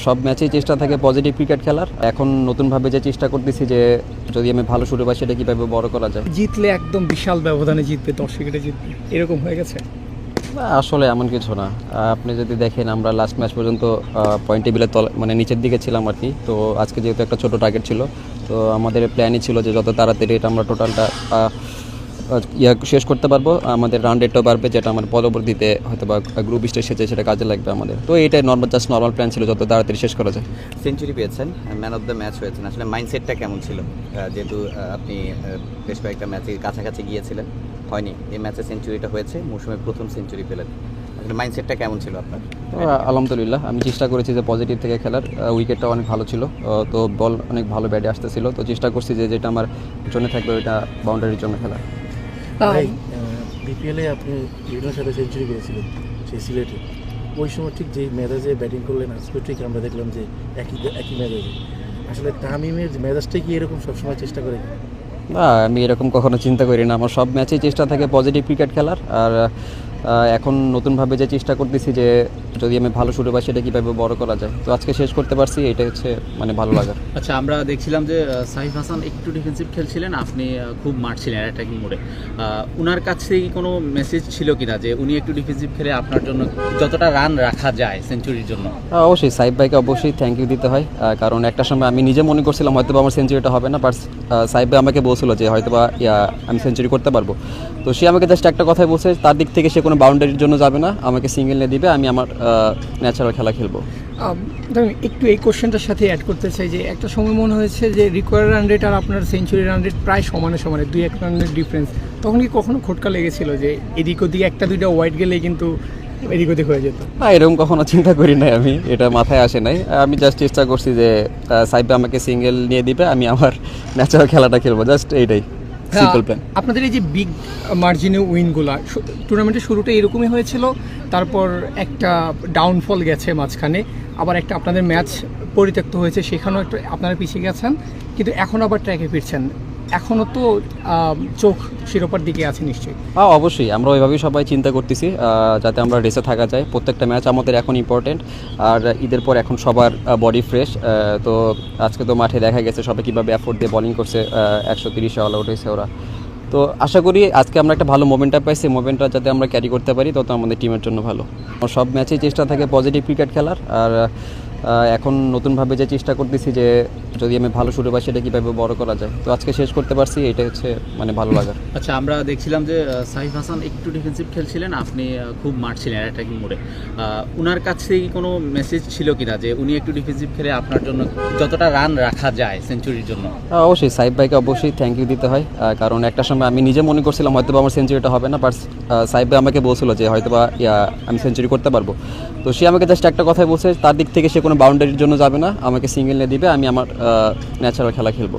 সব ম্যাচেই চেষ্টা থাকে পজিটিভ ক্রিকেট খেলার। এখন নতুনভাবে যে চেষ্টা করতেছি যে যদি আমি ভালো শুরু পাই সেটা কীভাবে বড় করা যায়। জিতলে একদম বিশাল ব্যবধানে জিতবে, 10 উইকেটে জিতবে, এরকম হয়ে গেছে? না, আসলে এমন কিছু না। আপনি যদি দেখেন আমরা লাস্ট ম্যাচ পর্যন্ত পয়েন্ট টেবিলের মানে নিচের দিকে ছিলাম আর কি। তো আজকে যেহেতু একটা ছোট টার্গেট ছিল, তো আমাদের প্ল্যানই ছিল যে যত তাড়াতাড়ি এটা আমরা টোটালটা শেষ করতে পারবো, আমাদের রান রেটটাও বাড়বে, যেটা আমার পরবর্তীতে হয়তো বা গ্রুপ স্টেজ এসেছে সেটা কাজে লাগবে আমাদের। তো এটাই নর্মাল প্ল্যান ছিল, যত তাড়াতাড়ি শেষ করা যায়। সেঞ্চুরি পেয়েছেন, ম্যান অফ দ্য ম্যাচ হয়েছেন, আসলে মাইন্ডসেটটা কেমন ছিল? যেহেতু আপনি বেশ কয়েকটা ম্যাচে কাছাকাছি গিয়েছিলেন, হয়নি, এই ম্যাচে সেঞ্চুরিটা হয়েছে, মৌসুমের প্রথম সেঞ্চুরি পেলেন, আসলে মাইন্ডসেটটা কেমন ছিল আপনার? আলহামদুলিল্লাহ, আমি চেষ্টা করেছি যে পজিটিভ থেকে খেলার। উইকেটটা অনেক ভালো ছিল, তো বল অনেক ভালো ব্যাটে আসতেছিল, তো চেষ্টা করছি যে যেটা আমার জন্য থাকবে ওইটা বাউন্ডারির জন্য খেলা। বিপিএলে আপনি ইউরোর সাথে সেঞ্চুরি করেছিলেন সেই সিলেটে, ওই সময় ঠিক যেই মেজাজে ব্যাটিং করলেন আজকে ঠিক আমরা দেখলাম যে একই মেজাজে। আসলে তামিমের মেজাজটাই কি এরকম সবসময় চেষ্টা করে? না, আমি এরকম কখনো চিন্তা করি না। আমার সব ম্যাচেই চেষ্টা থাকে পজিটিভ ক্রিকেট খেলার। আর এখন নতুনভাবে যে চেষ্টা করতেছি যে যদি আমি ভালো শুরু পাই সেটা কীভাবে বড় করা যায়। তো আজকে শেষ করতে পারছি, এটা হচ্ছে মানে ভালো লাগার। আচ্ছা, আমরা দেখছিলাম যে সাইফ হাসান একটু ডিফেন্সিভ খেলছিলেন, আপনি খুব মারছিলেন অ্যাটাকিং মোডে। ওনার কাছে কি কোনো মেসেজ ছিল কিনা যে উনি একটু ডিফেন্সিভ খেলে আপনার জন্য যতটা রান রাখা যায় সেঞ্চুরির জন্য? অবশ্যই সাইফ ভাইকে অবশ্যই থ্যাংক ইউ দিতে হয়, কারণ একটা সময় আমি নিজে মনে করছিলাম হয়তো আমার সেঞ্চুরিটা হবে না, বাট সাইফ ভাই আমাকে বলছিল যে হয়তো আমি সেঞ্চুরি করতে পারবো। তো সে আমাকে জাস্ট একটা কথাই বলছে, তার দিক থেকে সে কোনো বাউন্ডারির জন্য যাবে না, আমাকে সিঙ্গেল নিয়ে দিবে, আমি আমার ন্যাচারাল খেলা খেলবো। দেখুন, একটু এই কোশ্চেনটার সাথে অ্যাড করতে চাই যে একটা সময় মনে হয়েছে যে রিকোয়ার রান রেট আর আপনার সেঞ্চুরি রান রেট প্রায় সমানে 2-1 রানের ডিফারেন্স। তখন কি কখনো খটকা লেগেছিল যে এদিক ওদিক একটা দুইটা ওয়াইড গেলেই কিন্তু এদিক ওদিক হয়ে যেত? না, এরকম কখনো চিন্তা করি নাই, আমি এটা মাথায় আসে নাই। আমি জাস্ট চেষ্টা করছি যে সাইফ ভাই আমাকে সিঙ্গেল নিয়ে দিবে, আমি আমার ন্যাচারাল খেলাটা খেলবো, জাস্ট এইটাই সিম্পল প্ল্যান। আপনাদের এই যে বিগ মার্জিনে উইনগুলা, টুর্নামেন্টের শুরুটা এরকমই হয়েছিল, তারপর একটা ডাউনফল গেছে মাঝখানে, আবার একটা আপনাদের ম্যাচ পরিত্যক্ত হয়েছে, সেখানেও একটা আপনারা পিছিয়ে গেছেন, কিন্তু এখন আবার ট্র্যাকে ফিরছেন। এখনও তো চোখ শিরোপার দিকে আছে নিশ্চয়ই? অবশ্যই, আমরা ওইভাবেই সবাই চিন্তা করতেছি যাতে আমরা রেসে থাকা যায়। প্রত্যেকটা ম্যাচ আমাদের এখন ইম্পর্টেন্ট, আর ঈদের পর এখন সবার বডি ফ্রেশ। তো আজকে তো মাঠে দেখা গেছে সবাই কীভাবে এফোর্ট দিয়ে বোলিং করছে, 130 অল আউট হয়েছে ওরা। তো আশা করি আজকে আমরা একটা ভালো মোমেন্টটা পাইছি, মোমেন্টটা যাতে আমরা ক্যারি করতে পারি তত আমাদের টিমের জন্য ভালো। সব ম্যাচেই চেষ্টা থাকে পজিটিভ ক্রিকেট খেলার। আর এখন নতুনভাবে যে চেষ্টা করতেছি যে যদি আমি ভালো শুরু পাই সেটা কীভাবে বড় করা যায়। তো আজকে শেষ করতে পারছি, এটা হচ্ছে মানে ভালো লাগার। আচ্ছা, আমরা দেখছিলাম যে সাইফ হাসান একটু ডিফেন্সিভ খেলছিলেন, আপনি খুব মারছিলেন অ্যাটাকিং মোডে। ওনার কাছে কি কোনো মেসেজ ছিল কিনা যে উনি একটু ডিফেন্সিভ খেলে আপনার জন্য যতটা রান রাখা যায় সেঞ্চুরির জন্য? অবশ্যই সাইফ ভাইকে অবশ্যই থ্যাংক ইউ দিতে হয়, কারণ একটা সময় আমি নিজে মনে করছিলাম হয়তো আমার সেঞ্চুরিটা হবে না, বাট সাইফ ভাই আমাকে বলছিল যে হয়তো আমি সেঞ্চুরি করতে পারবো। তো সে আমাকে জাস্ট একটা কথাই বলছে, তার দিক থেকে সে কোনো বাউন্ডারির জন্য যাবে না, আমাকে সিঙ্গেল নিয়ে দিবে, আমি আমার ন্যাচারাল খেলা খেলবো।